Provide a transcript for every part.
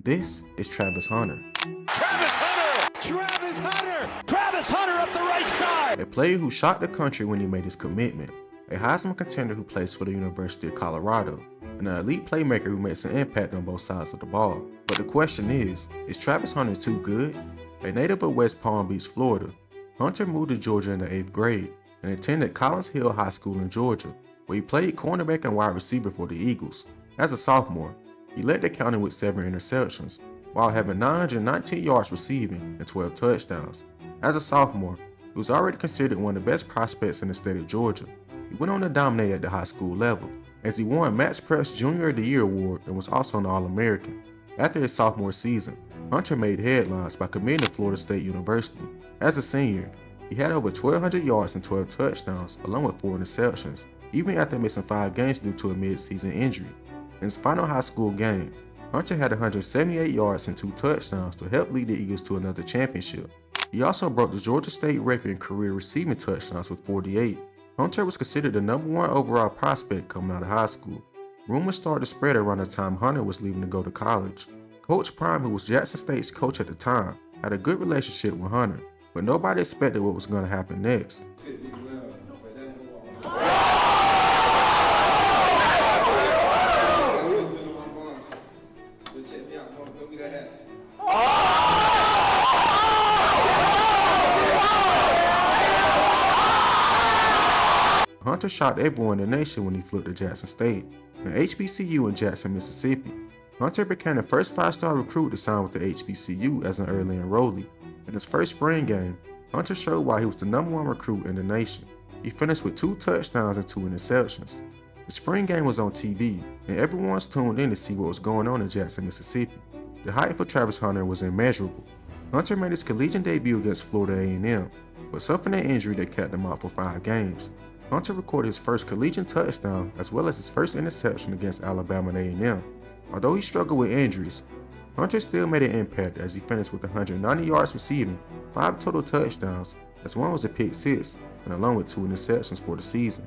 This is Travis Hunter, Travis Hunter! Travis Hunter! Travis Hunter up the right side! a player who shocked the country when he made his commitment, a Heisman contender who plays for the University of Colorado, and an elite playmaker who makes an impact on both sides of the ball. But the question is Travis Hunter too good? A native of West Palm Beach, Florida, Hunter moved to Georgia in the 8th grade and attended Collins Hill High School in Georgia, where he played cornerback and wide receiver for the Eagles. As a sophomore, he led the county with 7 interceptions, while having 919 yards receiving and 12 touchdowns. As a sophomore, he was already considered one of the best prospects in the state of Georgia. He went on to dominate at the high school level, as he won Max Preps Junior of the Year award and was also an All-American. After his sophomore season, Hunter made headlines by committing to Florida State University. As a senior, he had over 1,200 yards and 12 touchdowns, along with 4 interceptions, even after missing 5 games due to a mid-season injury. In his final high school game, Hunter had 178 yards and 2 touchdowns to help lead the Eagles to another championship. He also broke the Georgia State record in career receiving touchdowns with 48. Hunter was considered the #1 overall prospect coming out of high school. Rumors started to spread around the time Hunter was leaving to go to college. Coach Prime, who was Jackson State's coach at the time, had a good relationship with Hunter, but nobody expected what was going to happen next. Hunter shocked everyone in the nation when he flew to Jackson State, an HBCU in Jackson, Mississippi. Hunter became the first 5-star recruit to sign with the HBCU as an early enrollee. In his first spring game, Hunter showed why he was the #1 recruit in the nation. He finished with 2 touchdowns and 2 interceptions. The spring game was on TV, and everyone's tuned in to see what was going on in Jackson, Mississippi. The hype for Travis Hunter was immeasurable. Hunter made his collegiate debut against Florida A&M, but suffered an injury that kept him out for 5 games. Hunter recorded his first collegiate touchdown as well as his first interception against Alabama and A&M. Although he struggled with injuries, Hunter still made an impact as he finished with 190 yards receiving, 5 total touchdowns, as one was a pick 6, and along with 2 interceptions for the season.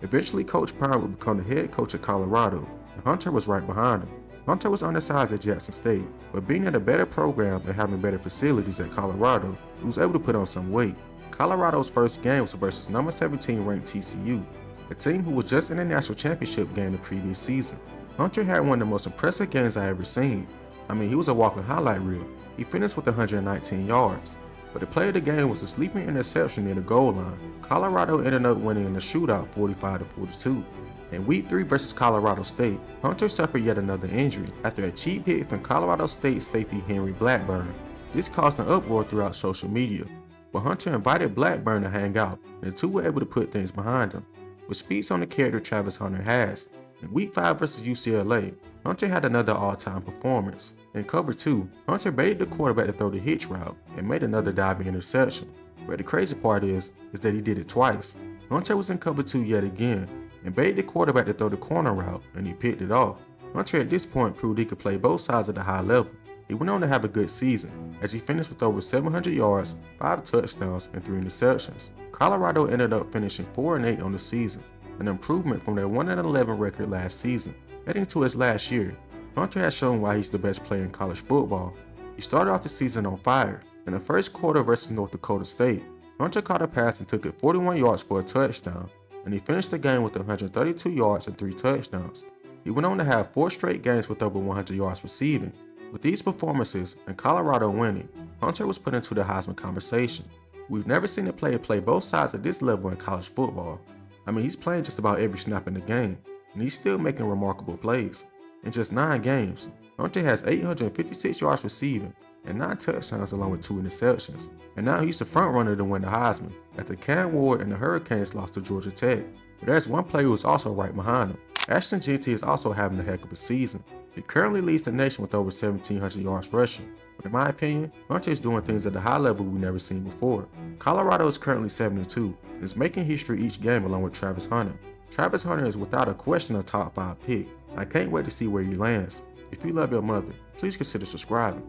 Eventually, Coach Prime would become the head coach of Colorado, and Hunter was right behind him. Hunter was undersized at Jackson State, but being at a better program and having better facilities at Colorado, he was able to put on some weight. Colorado's first game was versus number 17 ranked TCU, a team who was just in the national championship game the previous season. Hunter had one of the most impressive games I ever seen. I mean, he was a walking highlight reel. He finished with 119 yards. But the play of the game was a sleeping interception near the goal line. Colorado ended up winning in a shootout 45-42. In Week 3 versus Colorado State, Hunter suffered yet another injury after a cheap hit from Colorado State safety Henry Blackburn. This caused an uproar throughout social media, but Hunter invited Blackburn to hang out, and the two were able to put things behind them, which speaks on the character Travis Hunter has. In Week 5 versus UCLA, Hunter had another all-time performance. In cover 2, Hunter baited the quarterback to throw the hitch route and made another diving interception. But the crazy part is that he did it twice. Hunter was in cover 2 yet again and baited the quarterback to throw the corner route, and he picked it off. Hunter at this point proved he could play both sides at a high level. He went on to have a good season, as he finished with over 700 yards, 5 touchdowns, and 3 interceptions. Colorado ended up finishing 4-8 on the season, an improvement from their 1-11 record last season. Heading to his last year, Hunter has shown why he's the best player in college football. He started off the season on fire. In the first quarter versus North Dakota State, Hunter caught a pass and took it 41 yards for a touchdown, and he finished the game with 132 yards and 3 touchdowns. He went on to have 4 straight games with over 100 yards receiving. With these performances and Colorado winning, Hunter was put into the Heisman conversation. We've never seen a player play both sides at this level in college football. I mean, he's playing just about every snap in the game, and he's still making remarkable plays. In just 9 games, Hunter has 856 yards receiving and 9 touchdowns along with 2 interceptions. And now he's the front runner to win the Heisman, after Cam Ward and the Hurricanes lost to Georgia Tech. But there's one player who's also right behind him. Ashton Jeanty is also having a heck of a season. He currently leads the nation with over 1,700 yards rushing. But in my opinion, Hunter is doing things at a high level we've never seen before. Colorado is currently 7-2 and is making history each game along with Travis Hunter. Travis Hunter is without a question a top 5 pick. I can't wait to see where he lands. If you love your mother, please consider subscribing.